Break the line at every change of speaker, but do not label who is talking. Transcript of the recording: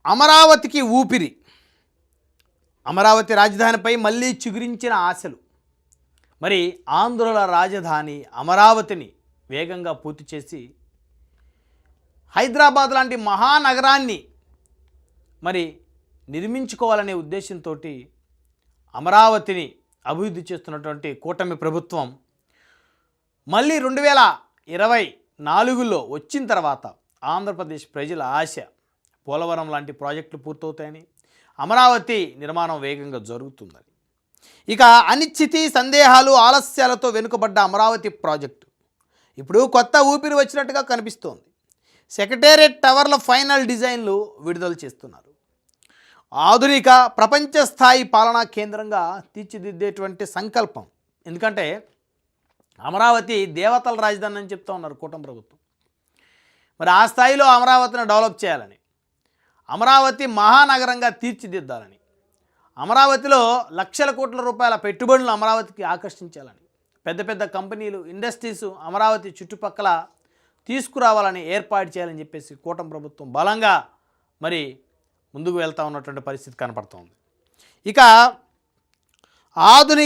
అమరావతికి ఊపిరి. అమరావతి రాజధానిపై మళ్ళీ చిగురించిన ఆశలు. మరి ఆంధ్రుల రాజధాని అమరావతిని వేగంగా పూర్తి చేసి హైదరాబాద్ లాంటి మహానగరాన్ని మరి నిర్మించుకోవాలనే ఉద్దేశంతో అమరావతిని అభివృద్ధి చేస్తున్నటువంటి కూటమి ప్రభుత్వం మళ్ళీ 2024లో వచ్చిన తర్వాత ఆంధ్రప్రదేశ్ ప్రజల ఆశ పోలవరం లాంటి ప్రాజెక్టులు పూర్తవుతాయని, అమరావతి నిర్మాణం వేగంగా జరుగుతుందని. ఇక అనిశ్చితి, సందేహాలు, ఆలస్యాలతో వెనుకబడ్డ అమరావతి ప్రాజెక్టు ఇప్పుడు కొత్త ఊపిరి వచ్చినట్టుగా కనిపిస్తోంది. సెక్రటేరియట్ టవర్ల ఫైనల్ డిజైన్లు విడుదల చేస్తున్నారు. ఆధునిక ప్రపంచ స్థాయి పాలనా కేంద్రంగా తీర్చిదిద్దేటువంటి సంకల్పం. ఎందుకంటే అమరావతి దేవతల రాజధాని అని చెప్తూ ఉన్నారు కూటమి ప్రభుత్వం. మరి ఆ స్థాయిలో అమరావతిని డెవలప్ చేయాలని, అమరావతి మహానగరంగా తీర్చిదిద్దాలని, అమరావతిలో లక్షల కోట్ల రూపాయల పెట్టుబడులు అమరావతికి ఆకర్షించాలని, పెద్ద పెద్ద కంపెనీలు, ఇండస్ట్రీస్ అమరావతి చుట్టుపక్కల తీసుకురావాలని, ఏర్పాటు చేయాలని చెప్పేసి కూటమి ప్రభుత్వం బలంగా మరి ముందుకు వెళ్తూ ఉన్నటువంటి పరిస్థితి కనపడుతోంది. ఇక ఆధునిక